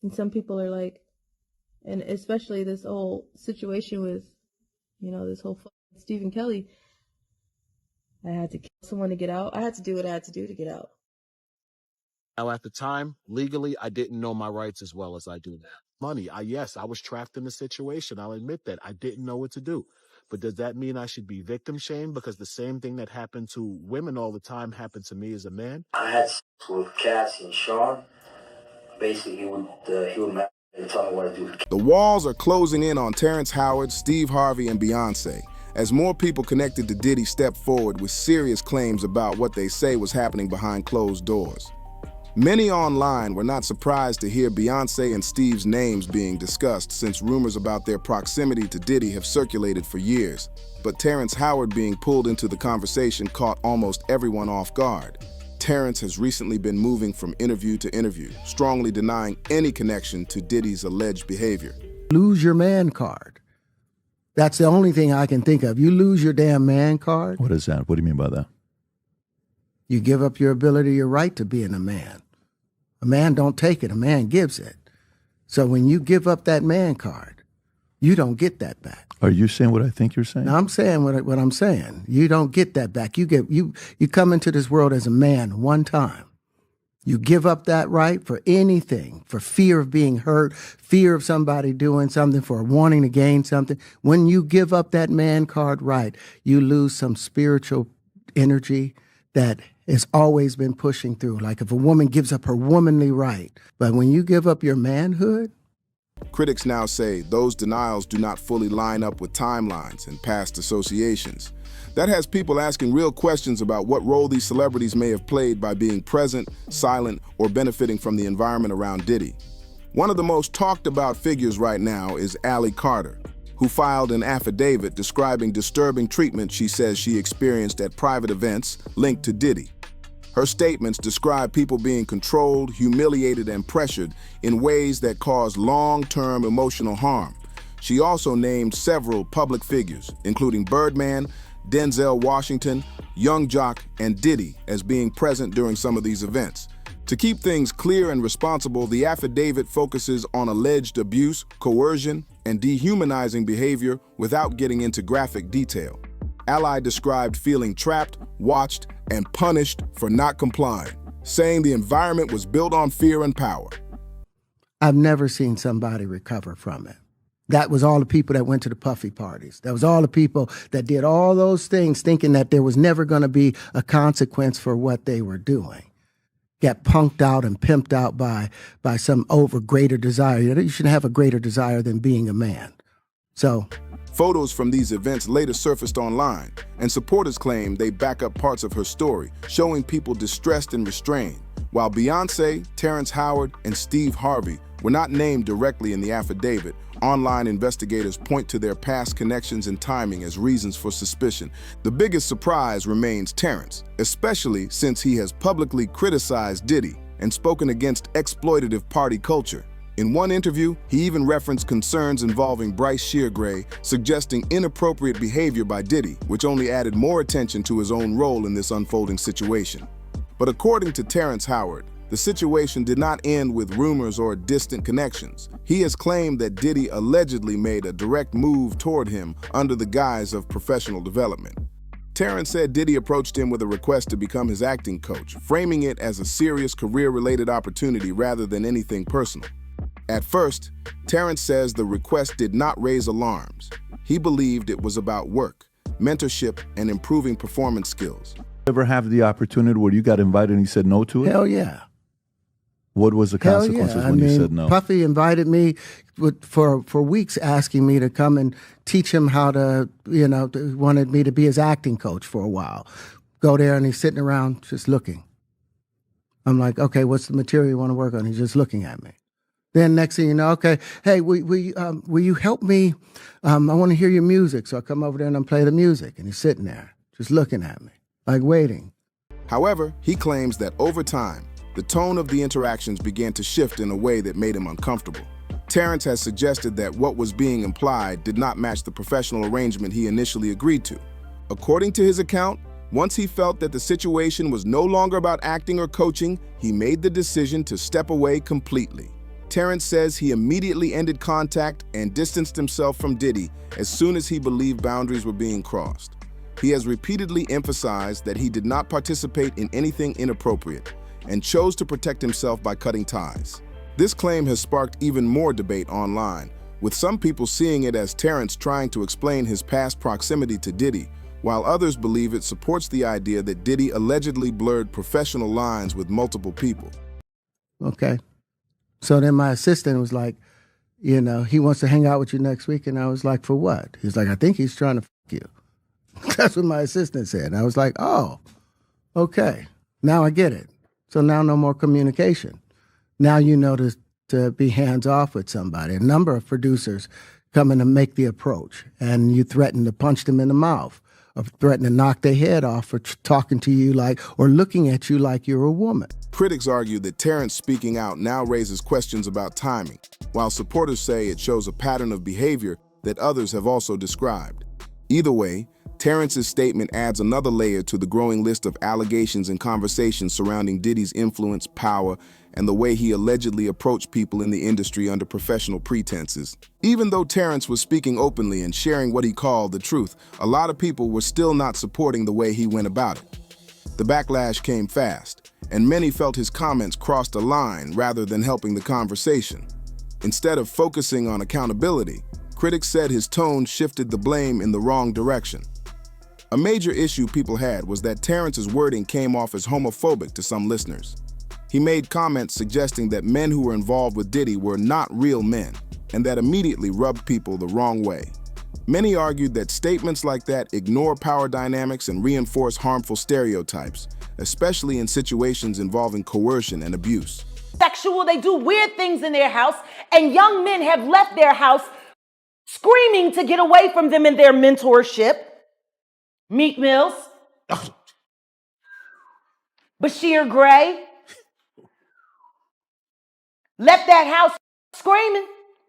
And some people are like, and especially this whole situation with, this whole Stephen Kelly, I had to kill someone to get out. I had to do what I had to do to get out. Now, at the time, legally, I didn't know my rights as well as I do now. Money, yes, I was trapped in the situation. I'll admit that. I didn't know what to do. But does that mean I should be victim shamed? Because the same thing that happened to women all the time happened to me as a man. I had sex with Cassie and Sean. Basically, he would tell me what to do. The walls are closing in on Terrance Howard, Steve Harvey, and Beyonce, as more people connected to Diddy step forward with serious claims about what they say was happening behind closed doors. Many online were not surprised to hear Beyonce and Steve's names being discussed, since rumors about their proximity to Diddy have circulated for years. But Terrance Howard being pulled into the conversation caught almost everyone off guard. Terrance has recently been moving from interview to interview, strongly denying any connection to Diddy's alleged behavior. Lose your man card. That's the only thing I can think of. You lose your damn man card. What is that? What do you mean by that? You give up your ability, your right to being a man. A man don't take it, a man gives it. So when you give up that man card, you don't get that back. Are you saying what I think you're saying? No, I'm saying what I'm saying. You don't get that back. You come into this world as a man one time. You give up that right for anything, for fear of being hurt, fear of somebody doing something, for wanting to gain something. When you give up that man card right, you lose some spiritual energy that has always been pushing through. Like if a woman gives up her womanly right, but when you give up your manhood. Critics now say those denials do not fully line up with timelines and past associations. That has people asking real questions about what role these celebrities may have played by being present, silent, or benefiting from the environment around Diddy. One of the most talked about figures right now is Allie Carter, who filed an affidavit describing disturbing treatment she says she experienced at private events linked to Diddy. Her statements describe people being controlled, humiliated, and pressured in ways that cause long-term emotional harm. She also named several public figures, including Birdman, Denzel Washington, Young Jock, and Diddy, as being present during some of these events. To keep things clear and responsible, the affidavit focuses on alleged abuse, coercion, and dehumanizing behavior without getting into graphic detail. Ally described feeling trapped, watched, and punished for not complying, saying the environment was built on fear and power. I've never seen somebody recover from it. That was all the people that went to the puffy parties. That was all the people that did all those things thinking that there was never going to be a consequence for what they were doing. Got punked out and pimped out by some greater desire. You shouldn't have a greater desire than being a man. So, photos from these events later surfaced online, and supporters claim they back up parts of her story, showing people distressed and restrained. While Beyonce, Terrance Howard, and Steve Harvey were not named directly in the affidavit, online investigators point to their past connections and timing as reasons for suspicion. The biggest surprise remains Terrance, especially since he has publicly criticized Diddy and spoken against exploitative party culture. In one interview, he even referenced concerns involving Bryshere, suggesting inappropriate behavior by Diddy, which only added more attention to his own role in this unfolding situation. But according to Terrance Howard, the situation did not end with rumors or distant connections. He has claimed that Diddy allegedly made a direct move toward him under the guise of professional development. Terrance said Diddy approached him with a request to become his acting coach, framing it as a serious career-related opportunity rather than anything personal. At first, Terrance says the request did not raise alarms. He believed it was about work, mentorship, and improving performance skills. Ever have the opportunity where you got invited and you said no to it? Hell yeah. What was the consequences when you said no? Puffy invited me for weeks, asking me to come and teach him how to, wanted me to be his acting coach for a while. Go there and he's sitting around just looking. I'm like, okay, what's the material you want to work on? He's just looking at me. Then next thing you know, okay, hey, will you help me? I want to hear your music. So I come over there and I play the music. And he's sitting there just looking at me, like waiting. However, he claims that over time, the tone of the interactions began to shift in a way that made him uncomfortable. Terrance has suggested that what was being implied did not match the professional arrangement he initially agreed to. According to his account, once he felt that the situation was no longer about acting or coaching, he made the decision to step away completely. Terrance says he immediately ended contact and distanced himself from Diddy as soon as he believed boundaries were being crossed. He has repeatedly emphasized that he did not participate in anything inappropriate and chose to protect himself by cutting ties. This claim has sparked even more debate online, with some people seeing it as Terrance trying to explain his past proximity to Diddy, while others believe it supports the idea that Diddy allegedly blurred professional lines with multiple people. Okay. So then my assistant was like, you know, he wants to hang out with you next week. And I was like, for what? He's like, I think he's trying to fuck you. That's what my assistant said. And I was like, oh, okay. Now I get it. So now no more communication. Now you know to be hands off with somebody. A number of producers come in to make the approach, and you threaten to punch them in the mouth, or threaten to knock their head off for talking to you like, or looking at you like you're a woman. Critics argue that Terrance speaking out now raises questions about timing, while supporters say it shows a pattern of behavior that others have also described. Either way, Terrance's statement adds another layer to the growing list of allegations and conversations surrounding Diddy's influence, power, and the way he allegedly approached people in the industry under professional pretenses. Even though Terrance was speaking openly and sharing what he called the truth, a lot of people were still not supporting the way he went about it. The backlash came fast, and many felt his comments crossed a line rather than helping the conversation. Instead of focusing on accountability, critics said his tone shifted the blame in the wrong direction. A major issue people had was that Terrance's wording came off as homophobic to some listeners. He made comments suggesting that men who were involved with Diddy were not real men, and that immediately rubbed people the wrong way. Many argued that statements like that ignore power dynamics and reinforce harmful stereotypes, especially in situations involving coercion and abuse. Sexual, they do weird things in their house, and young men have left their house screaming to get away from them in their mentorship. Meek Mills, Bryshere Gray, left that house screaming.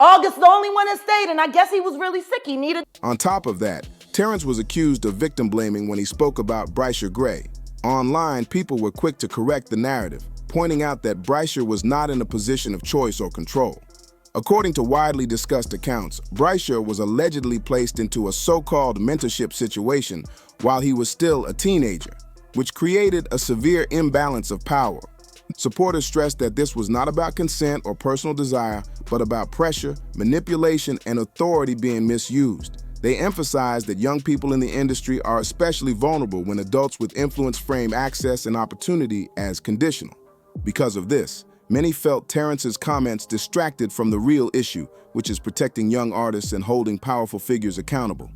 August, the only one that stayed, and I guess he was really sick. He needed. On top of that, Terrance was accused of victim blaming when he spoke about Bryshere Gray. Online, people were quick to correct the narrative, pointing out that Bryshere was not in a position of choice or control. According to widely discussed accounts, Bryshere was allegedly placed into a so-called mentorship situation while he was still a teenager, which created a severe imbalance of power. Supporters stressed that this was not about consent or personal desire, but about pressure, manipulation, and authority being misused. They emphasized that young people in the industry are especially vulnerable when adults with influence frame access and opportunity as conditional. Because of this, many felt Terrance's comments distracted from the real issue, which is protecting young artists and holding powerful figures accountable.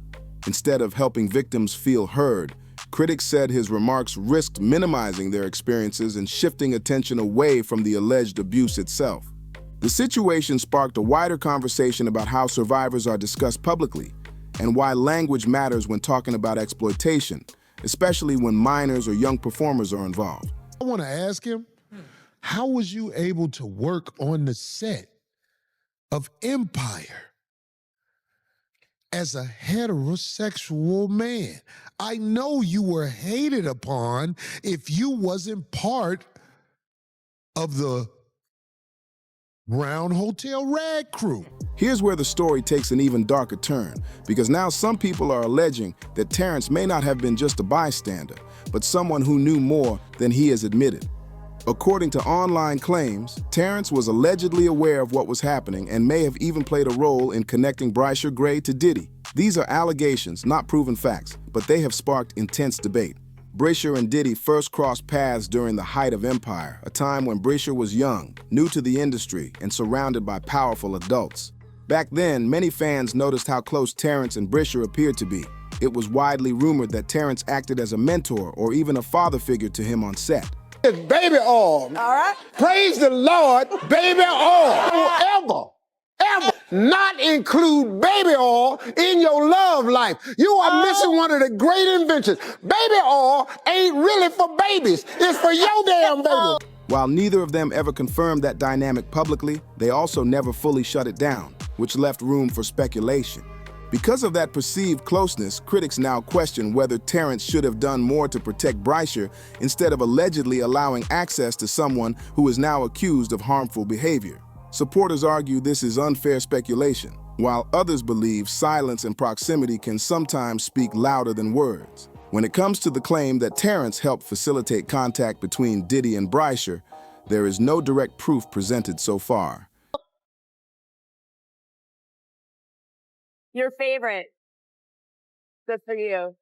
Instead of helping victims feel heard, critics said his remarks risked minimizing their experiences and shifting attention away from the alleged abuse itself. The situation sparked a wider conversation about how survivors are discussed publicly and why language matters when talking about exploitation, especially when minors or young performers are involved. I want to ask him, how was you able to work on the set of Empire as a heterosexual man? I know you were hated upon if you wasn't part of the Brown Hotel Rag crew. Here's where the story takes an even darker turn, because now some people are alleging that Terrance may not have been just a bystander, but someone who knew more than he has admitted. According to online claims, Terrance was allegedly aware of what was happening and may have even played a role in connecting Bryshere Gray to Diddy. These are allegations, not proven facts, but they have sparked intense debate. Bryshere and Diddy first crossed paths during the height of Empire, a time when Bryshere was young, new to the industry, and surrounded by powerful adults. Back then, many fans noticed how close Terrance and Bryshere appeared to be. It was widely rumored that Terrance acted as a mentor or even a father figure to him on set. It's baby oil. All right. Praise the Lord, baby oil. Ever not include baby oil in your love life. You are missing one of the great inventions. Baby oil ain't really for babies. It's for your damn baby. While neither of them ever confirmed that dynamic publicly, they also never fully shut it down, which left room for speculation. Because of that perceived closeness, critics now question whether Terrance should have done more to protect Bryshere instead of allegedly allowing access to someone who is now accused of harmful behavior. Supporters argue this is unfair speculation, while others believe silence and proximity can sometimes speak louder than words. When it comes to the claim that Terrance helped facilitate contact between Diddy and Bryshere, there is no direct proof presented so far. Your favorite. Good for you.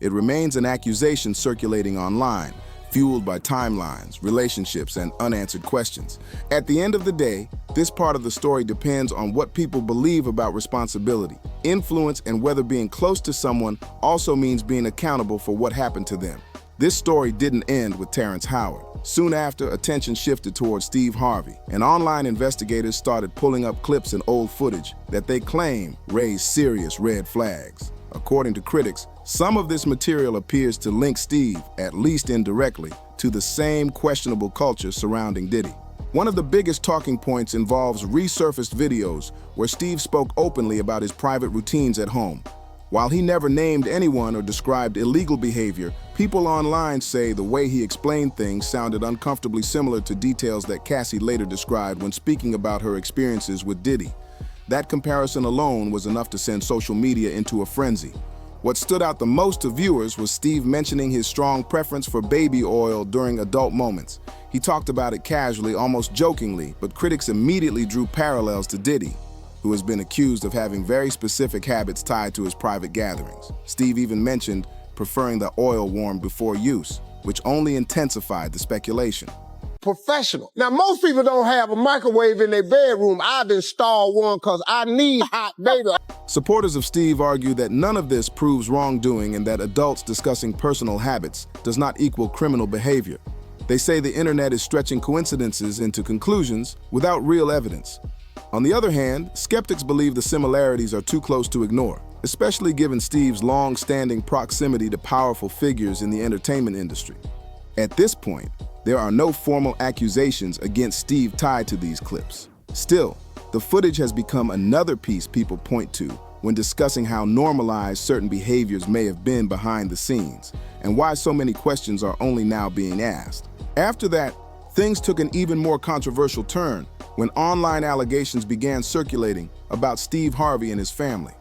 It remains an accusation circulating online, fueled by timelines, relationships, and unanswered questions. At the end of the day, this part of the story depends on what people believe about responsibility, influence, and whether being close to someone also means being accountable for what happened to them. This story didn't end with Terrance Howard. Soon after, attention shifted towards Steve Harvey, and online investigators started pulling up clips and old footage that they claim raised serious red flags. According to critics, some of this material appears to link Steve, at least indirectly, to the same questionable culture surrounding Diddy. One of the biggest talking points involves resurfaced videos where Steve spoke openly about his private routines at home. While he never named anyone or described illegal behavior, people online say the way he explained things sounded uncomfortably similar to details that Cassie later described when speaking about her experiences with Diddy. That comparison alone was enough to send social media into a frenzy. What stood out the most to viewers was Steve mentioning his strong preference for baby oil during adult moments. He talked about it casually, almost jokingly, but critics immediately drew parallels to Diddy, who has been accused of having very specific habits tied to his private gatherings. Steve even mentioned preferring the oil warmed before use, which only intensified the speculation. Professional. Now, most people don't have a microwave in their bedroom. I've installed one because I need hot baby. Supporters of Steve argue that none of this proves wrongdoing and that adults discussing personal habits does not equal criminal behavior. They say the internet is stretching coincidences into conclusions without real evidence. On the other hand, skeptics believe the similarities are too close to ignore, especially given Steve's long-standing proximity to powerful figures in the entertainment industry. At this point, there are no formal accusations against Steve tied to these clips. Still, the footage has become another piece people point to when discussing how normalized certain behaviors may have been behind the scenes, and why so many questions are only now being asked. After that, things took an even more controversial turn when online allegations began circulating about Steve Harvey and his family.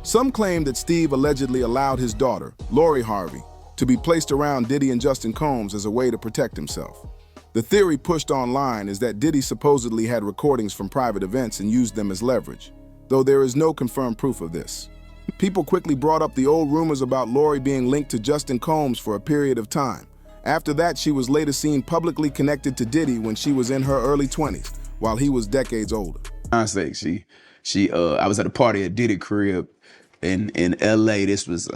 Some claim that Steve allegedly allowed his daughter, Lori Harvey, to be placed around Diddy and Justin Combs as a way to protect himself. The theory pushed online is that Diddy supposedly had recordings from private events and used them as leverage, though there is no confirmed proof of this. People quickly brought up the old rumors about Lori being linked to Justin Combs for a period of time. After that, she was later seen publicly connected to Diddy when she was in her early 20s, while he was decades older. Beyonce, I was at a party at Diddy crib in LA. This was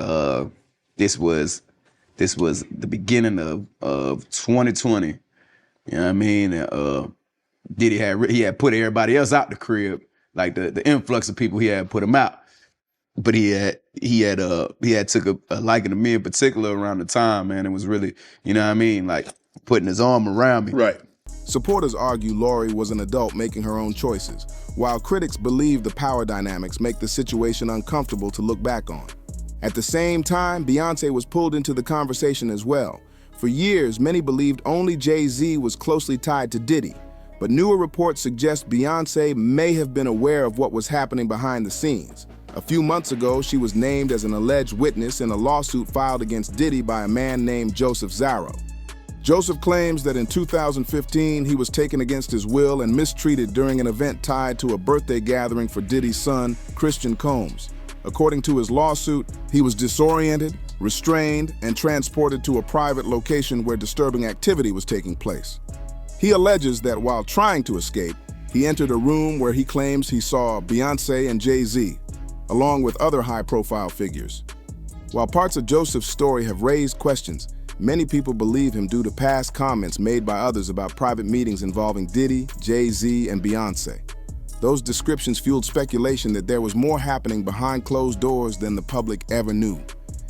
the beginning of 2020. You know what I mean? Diddy had put everybody else out the crib, like the influx of people, he had put them out. But he had took a liking to me in particular around the time, man. It was really, you know what I mean, like putting his arm around me. Right. Supporters argue Lori was an adult making her own choices, while critics believe the power dynamics make the situation uncomfortable to look back on. At the same time, Beyonce was pulled into the conversation as well. For years, many believed only JayZ was closely tied to Diddy, but newer reports suggest Beyonce may have been aware of what was happening behind the scenes. A few months ago, she was named as an alleged witness in a lawsuit filed against Diddy by a man named Joseph Zarrow. Joseph claims that in 2015, he was taken against his will and mistreated during an event tied to a birthday gathering for Diddy's son, Christian Combs. According to his lawsuit, he was disoriented, restrained, and transported to a private location where disturbing activity was taking place. He alleges that while trying to escape, he entered a room where he claims he saw Beyonce and JayZ, along with other high-profile figures. While parts of Joseph's story have raised questions, many people believe him due to past comments made by others about private meetings involving Diddy, JayZ, and Beyonce. Those descriptions fueled speculation that there was more happening behind closed doors than the public ever knew.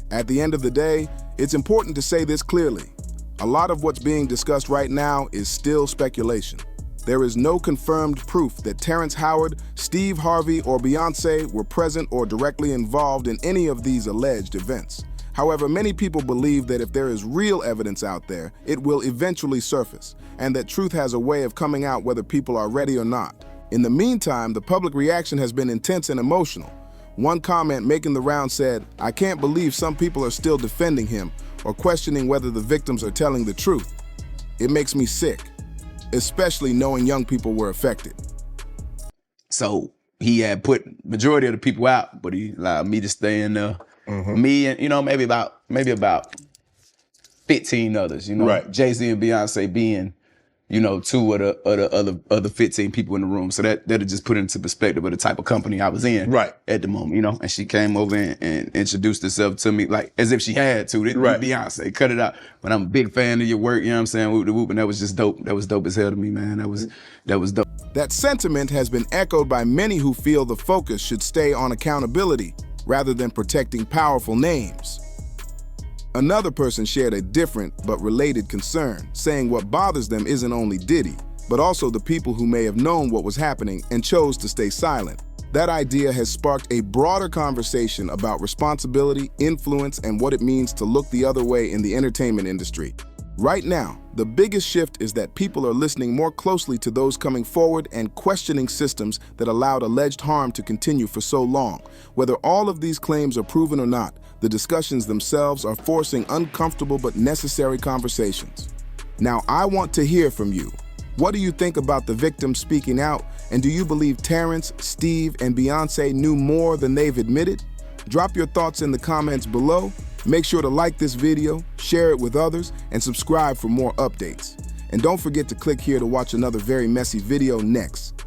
At the end of the day, it's important to say this clearly. A lot of what's being discussed right now is still speculation. There is no confirmed proof that Terrance Howard, Steve Harvey, or Beyonce were present or directly involved in any of these alleged events. However, many people believe that if there is real evidence out there, it will eventually surface, and that truth has a way of coming out whether people are ready or not. In the meantime, the public reaction has been intense and emotional. One comment making the round said, "I can't believe some people are still defending him or questioning whether the victims are telling the truth. It makes me sick, especially knowing young people were affected." So he had put majority of the people out, but he allowed me to stay in there. Me and, maybe about 15 others, Right. JayZ and Beyonce being, two of the other 15 people in the room. So that'll just put into perspective of the type of company I was in at the moment, and she came over and introduced herself to me like as if she had to. Beyonce, cut it out. But I'm a big fan of your work, you know what I'm saying? Whoop the whoop, and that was just dope. That was dope as hell to me, man. That was dope. That sentiment has been echoed by many who feel the focus should stay on accountability rather than protecting powerful names. Another person shared a different but related concern, saying what bothers them isn't only Diddy, but also the people who may have known what was happening and chose to stay silent. That idea has sparked a broader conversation about responsibility, influence, and what it means to look the other way in the entertainment industry. Right now, the biggest shift is that people are listening more closely to those coming forward and questioning systems that allowed alleged harm to continue for so long. Whether all of these claims are proven or not, the discussions themselves are forcing uncomfortable but necessary conversations. Now, I want to hear from you. What do you think about the victims speaking out? And do you believe Terrance, Steve, and Beyonce knew more than they've admitted? Drop your thoughts in the comments below. Make sure to like this video, share it with others, and subscribe for more updates. And don't forget to click here to watch another very messy video next.